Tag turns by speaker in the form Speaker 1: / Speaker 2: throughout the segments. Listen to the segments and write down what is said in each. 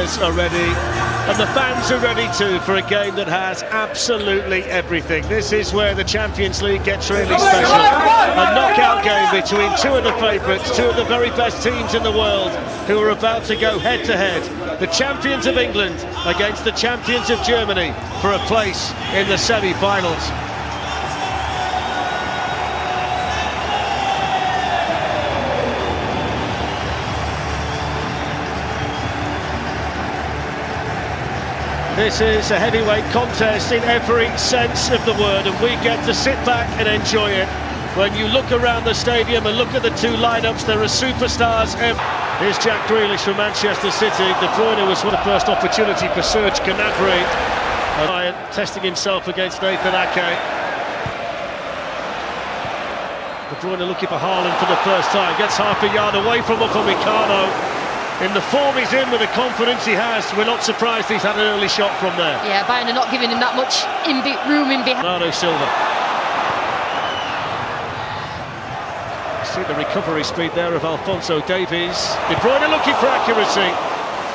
Speaker 1: players are ready, and the fans are ready too for a game that has absolutely everything. This is where the Champions League gets really special. A knockout game between two of the favourites, two of the very best teams in the world, who are about to go head-to-head. The champions of England against the champions of Germany for a place in the semi-finals. This is a heavyweight contest in every sense of the word, and we get to sit back and enjoy it. When you look around the stadium and look at the two lineups, there are superstars. Here's Jack Grealish from Manchester City. De Bruyne was the first opportunity for Serge Gnabry. Bayern testing himself against Nathan Ake. De Bruyne looking for Haaland for the first time. Gets half a yard away from Upamecano. In the form he's in, with the confidence he has, we're not surprised he's had an early shot from there.
Speaker 2: Yeah, Bayern are not giving him that much room in behind.
Speaker 1: Bernardo Silva. See the recovery speed there of Alphonso Davies. De Bruyne looking for accuracy.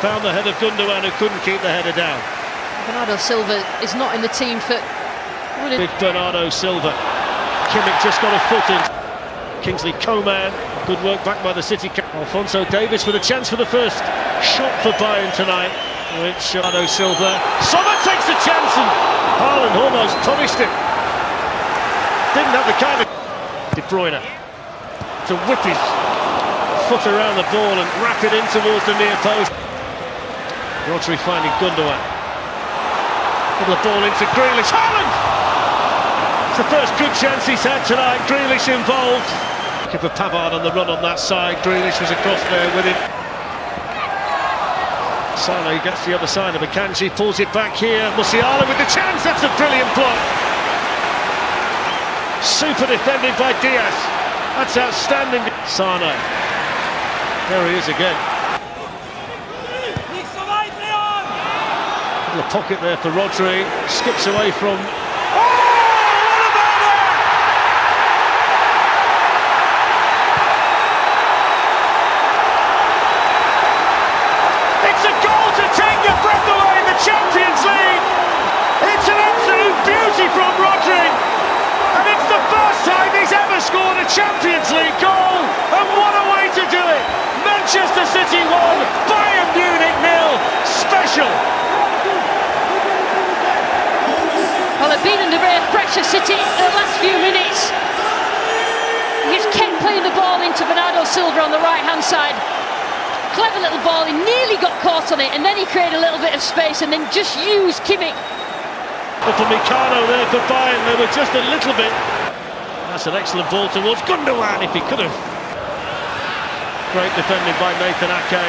Speaker 1: Found the head of Gundogan, who couldn't keep the header down.
Speaker 2: Bernardo Silva is not in the team for...
Speaker 1: Big Bernardo Silva. Kimmich just got a foot in. Kingsley Coman. Good work back by the City. Alphonso Davies with a chance for the first shot for Bayern tonight. Which Bernardo Silva. Sommer takes the chance, and Haaland almost punished him. Didn't have the kind of... De Bruyne to whip his foot around the ball and wrap it in towards the near post. Rodri finding Gundogan. Put the ball into Grealish. Haaland! It's the first good chance he's had tonight. Grealish involved. For Pavard on the run on that side. Grealish was across there with him. Sané gets the other side of Akanji, pulls it back here. Musiala with the chance. That's a brilliant block. Super defended by Diaz. That's outstanding. Sané. There he is again. Little pocket there for Rodri. Skips away from...
Speaker 2: Champions League. It's an absolute beauty from Rodri, and it's the first time he's ever scored a Champions League goal, and what a way to do it. Manchester City 1, Bayern Munich 0. Special. Well, they've been under great pressure, City, in the last few minutes. He just kept playing the ball into Bernardo Silva on the right hand side. Clever little ball, he nearly got caught on it, and then he created a little bit of space and then just used Kimmich.
Speaker 1: Upamecano there for Bayern, they were just a little bit. That's an excellent ball towards Gundogan, if he could have. Great defending by Nathan Ake.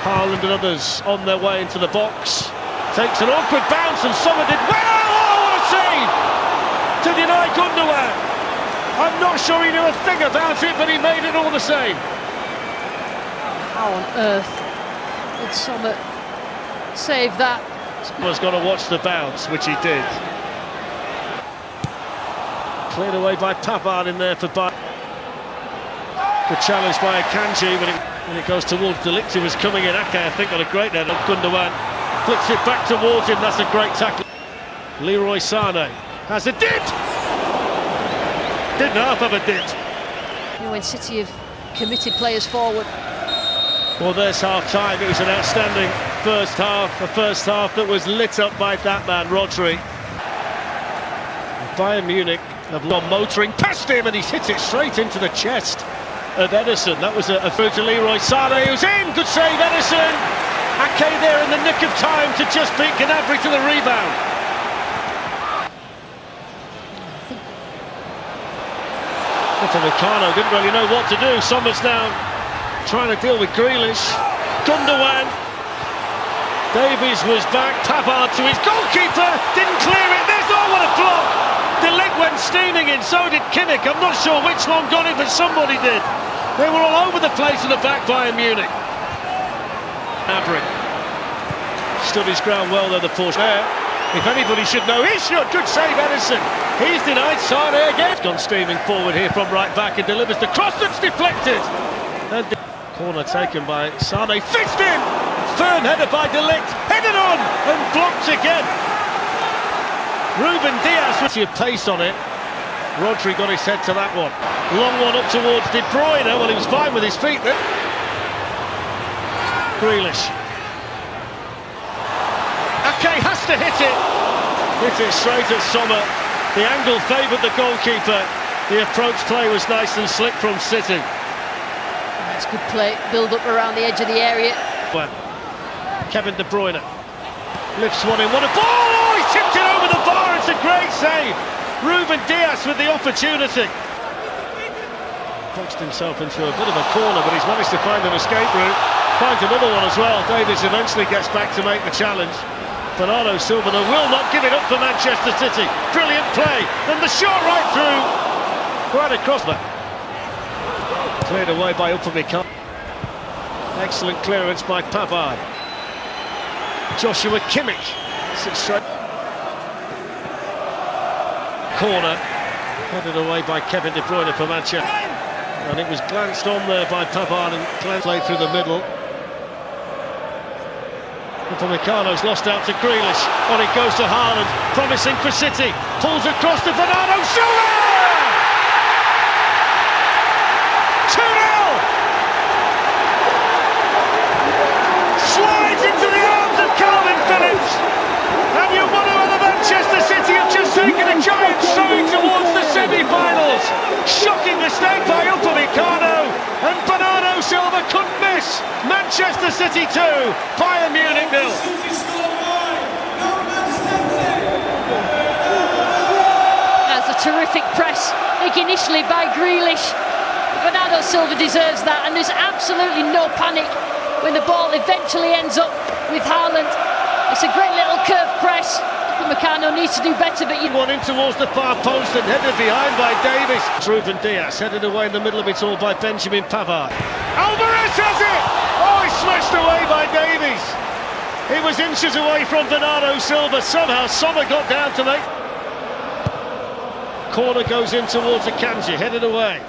Speaker 1: Haaland and others on their way into the box. Takes an awkward bounce, and Sommer did well. Oh, what a save to deny Gundogan. I'm not sure he knew a thing about it, but he made it all the same.
Speaker 2: How on earth did Sommer save that?
Speaker 1: Was going to watch the bounce, which he did. Cleared away by Pavard in there for Bayern. Good challenge by Akanji when it goes towards De Ligt, who was coming in. Ake, I think, got a great header. Gundogan flicks it back towards him. That's a great tackle. Leroy Sané has a dip. Didn't half have a dip.
Speaker 2: You know, when City have committed players forward.
Speaker 1: Well, there's half-time. It was an outstanding first half. A first half that was lit up by that man, Rodri. Bayern Munich have gone motoring past him, and he's hit it straight into the chest of Ederson. That was a through to Leroy Sané, who's in. Good save, Ederson. Ake there in the nick of time to just beat Gnabry to the rebound. Upamecano didn't really know what to do. Sommer's now trying to deal with Grealish. Gundogan. Davies was back. Pavard to his goalkeeper. Didn't clear it. There's what a block. De Ligt went steaming in. So did Kimmich. I'm not sure which one got it, but somebody did. They were all over the place in the back, Bayern Munich. Gnabry stood his ground well there, the Porsche. There. If anybody should know, he should. Good save, Ederson. He's denied. Sané again. Gone steaming forward here from right back and delivers the cross that's deflected. And Corner taken by Sane, fixed in! Firm header by De Ligt, headed on and blocked again. Ruben Dias with your pace on it. Rodri got his head to that one. Long one up towards De Bruyne. Well, he was fine with his feet there. Grealish. Ake has to hit it. Hit it straight at Sommer. The angle favoured the goalkeeper. The approach play was nice and slick from City.
Speaker 2: That's good play. Build up around the edge of the area.
Speaker 1: Well, Kevin De Bruyne lifts one in. What a ball! Oh, he tipped it over the bar. It's a great save. Ruben Dias with the opportunity. Boxed himself into a bit of a corner, but he's managed to find an escape route. Finds another one as well. Davies eventually gets back to make the challenge. Bernardo Silva will not give it up for Manchester City. Brilliant play, and the shot right through. Right across that. Cleared away by Upamecano. Excellent clearance by Pavard. Joshua Kimmich sits straight. Corner, headed away by Kevin De Bruyne for Manchester. And it was glanced on there by Pavard and played through the middle. Upamecano's lost out to Grealish. On it goes to Haaland, promising for City. Pulls across to Bernardo Silva! 2-0! Slides into the arms of Calvin Phillips. And you wonder whether Manchester City have just taken a giant stride towards the semi-finals. Shocking mistake by Upamecano, and Bernardo Silva couldn't miss. Manchester City 2, Bayern Munich 0.
Speaker 2: That's a terrific press, initially by Grealish. Bernardo Silva deserves that, and there's absolutely no panic when the ball eventually ends up with Haaland. It's a great little curved press. Upamecano needs to do better, but
Speaker 1: One in towards the far post and headed behind by Davies. Ruben Dias headed away in the middle of it all by Benjamin Pavard. Alvarez has it! Oh, he's smashed away by Davies. He was inches away from Bernardo Silva. Somehow Sommer got down to make. Corner goes in towards Akanji, headed away.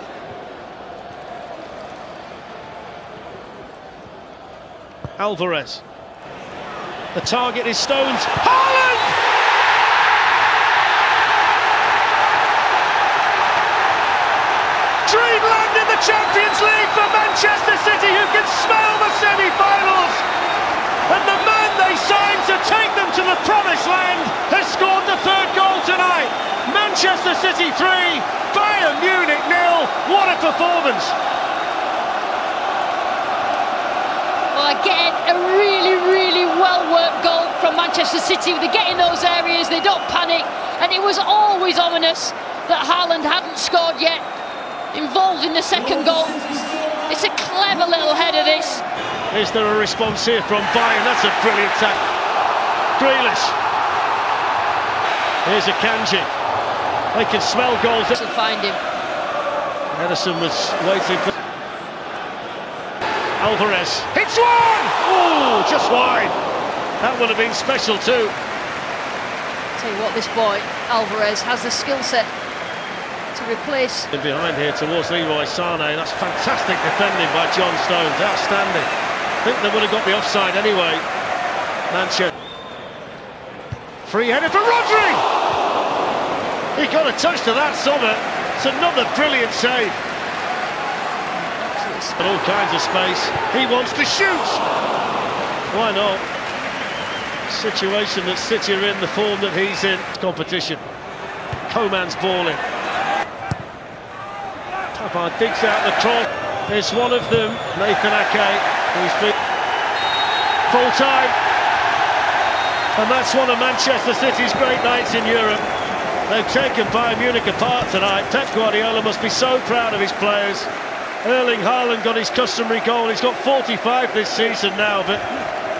Speaker 1: Alvarez. The target is Stones. Haaland! Dreamland in the Champions League for Manchester City, who can smell the semi-finals. And the man they signed to take them to the promised land has scored the third goal tonight. Manchester City 3, Bayern Munich 0. What a performance!
Speaker 2: Well, again, a really well-worked goal from Manchester City. They get in those areas, they don't panic, and it was always ominous that Haaland hadn't scored yet, involved in the second goal. It's a clever little header, this.
Speaker 1: Is there a response here from Bayern? That's a brilliant tackle. Grealish. Here's Akanji. They can smell goals.
Speaker 2: To find him.
Speaker 1: Ederson was waiting for Alvarez. Hits one! Oh, just wide. That would have been special too.
Speaker 2: Tell you what, this boy Alvarez has the skill set to replace.
Speaker 1: And behind here towards Leroy Sane. That's fantastic defending by John Stones. Outstanding. I think they would have got the offside anyway. Manchester. Free header for Rodri. He got a touch to that, Sommer. It's another brilliant save. All kinds of space. He wants to shoot. Why not? Situation that City are in, the form that he's in. Competition. Coman's ball in. Pavard digs out the cross. There's one of them, Nathan Ake, who's been full time. And that's one of Manchester City's great nights in Europe. They've taken Bayern Munich apart tonight. Pep Guardiola must be so proud of his players. Erling Haaland got his customary goal. He's got 45 this season now, but